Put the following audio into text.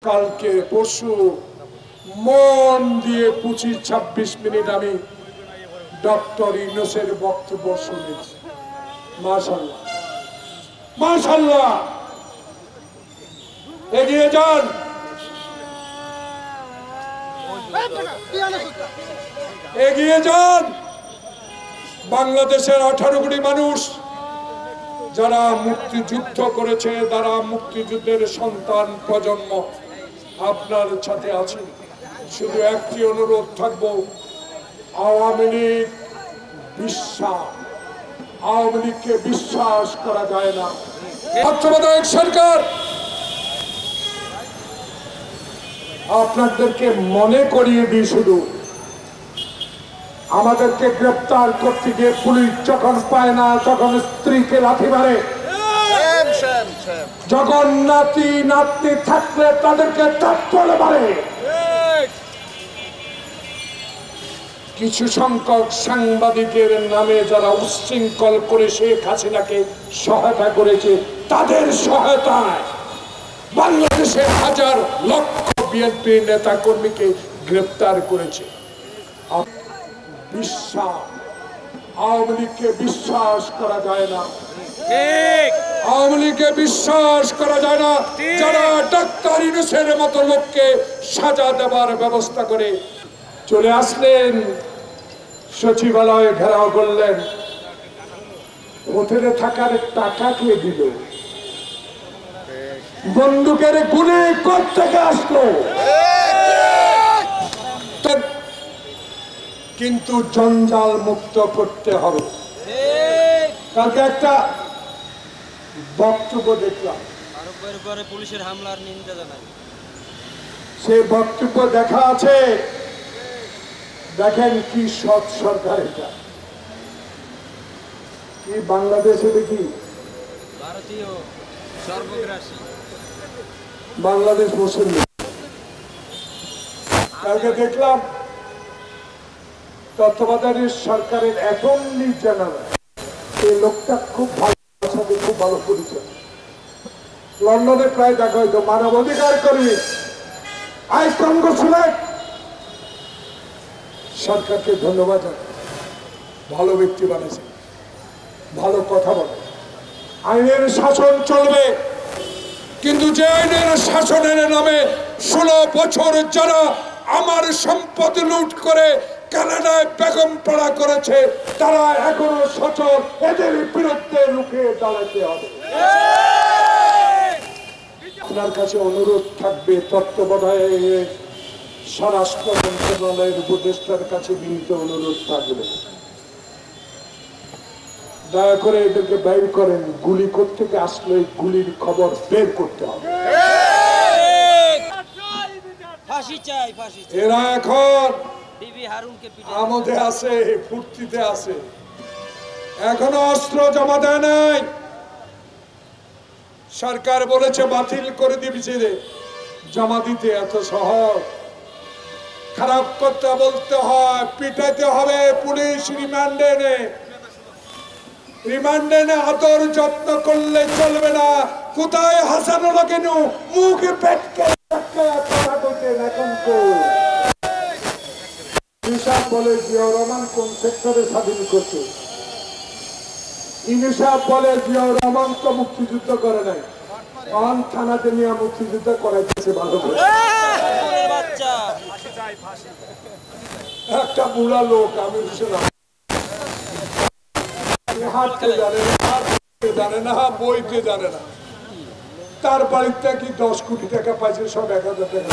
কালকে পরশু মন দিয়ে 25-26 মিনিট আমি ডক্টর ইউনূসের বক্তব্য শুনেছি। মাশাআল্লাহ মাশাআল্লাহ, এগিয়ে যান, এগিয়ে যান। বাংলাদেশের 18 কোটি মানুষ যারা মুক্তিযুদ্ধ করেছে, যারা মুক্তিযুদ্ধের সন্তান প্রজন্ম আপনার সাথে আছে। শুধু একটি অনুরোধ থাকবো, আওয়ামী লীগকে বিশ্বাস করা যায় না। তত্ত্বাবধায়ক সরকার আপনাদেরকে মনে করিয়ে দিই, শুধু আমাদেরকে গ্রেপ্তার করতে গিয়ে পুলিশ যখন পায় না তখন স্ত্রীকে লাথি মারে, যখন নাতি নাতনি থাকলে তাদেরকে চলে মারে। কিছু সংখ্যক সাংবাদিকের নামে যারা উচ্ছৃঙ্খল করে শেখ হাসিনাকে সহায়তা করেছে, তাদের সহায়তায় বাংলাদেশের হাজার লক্ষ বিএনপি নেতা কর্মীকে গ্রেপ্তার করেছে। আওয়ামী লীগকে বিশ্বাস করা যায় না, আওয়ামী লীগকে বিশ্বাস করা যায় না। যারা ডাক্তার ইউনূসের মতো লোককে সাজা দেওয়ার ব্যবস্থা করে চলে আসলেন, সচিবালয়ে ঘেরাও করলেন, হোটেলে থাকার টাকা কে দিল? বন্দুকের গুলি কোত্থেকে আসলো? কিন্তু জঞ্জাল মুক্ত করতে হবে। কালকে একটা বক্তব্য দেখলাম, পুলিশের হামলার নিন্দা জানায়। সে বক্তব্য দেখা আছে, দেখেন কি সৎ সরকার এটা। কি বাংলাদেশে দেখি ভারতীয় সর্বগ্রাসী বাংলাদেশ মুসলিম। কালকে দেখলাম তত্ত্বাবধায়ক সরকারের অ্যাটর্নি জেনারেল, এই লোকটা খুব ভালো, খুব ভালো পরিচয়। লন্ডনে প্রায় দেখা হয়তো, মানবাধিকার কর্মী, আইন কংগ্রেসম্যান। সরকারকে ধন্যবাদ, ভালো ব্যক্তি বানিয়েছে, ভালো কথা বলে। আইনের শাসন চলবে, কিন্তু যে আইনের শাসনের নামে 16 বছর যারা আমার সম্পদ লুট করে কানাডায় বেগম পাড়া করেছে, তারা এখনো সচল। এদের বিরুদ্ধে রুখে দাঁড়াতে হবে। আপনার কাছে অনুরোধ থাকবে, তত্ত্বাবধায়ক স্বরাষ্ট্র মন্ত্রণালয়ের উপদেষ্টার কাছে বিনীত অনুরোধ থাকবে, দয়া করে এদেরকে বের করেন। গুলি কোত্থেকে আসলে গুলির খবর বের করতে হবে। এরা এখন আমোদে আছে, ফুর্তিতে আছে, এখনো অস্ত্র জমা দেয় নাই। সরকার বলেছে বাতিল করে দিয়েছে, জমা দিতে এত সহজ? খারাপ কথা বলতে হয়, পিটাইতে হবে। পুলিশ রিমান্ডে নে, আদর যত্ন করলে চলবে না। কোথায় হাসানো কেন? মুখে পেটকে কথা বলতেন, এখন তো ইনসাফ বলে জিয়াউর রহমান কোন সেক্টরে স্বাধীন করছে? ইনসাফ বলে জিয়াউর রহমান তো মুক্তিযুদ্ধ করে নাই, থানাতে নিয়ে মুক্তিযুদ্ধ করাইতেছে। ভালো করে একটা বুড়া লোক, আমি হাঁটতে জানে না, বইতে জানে না, তার বাড়িতে কি 10 কোটি টাকা পাইছে, সব 1000 টাকা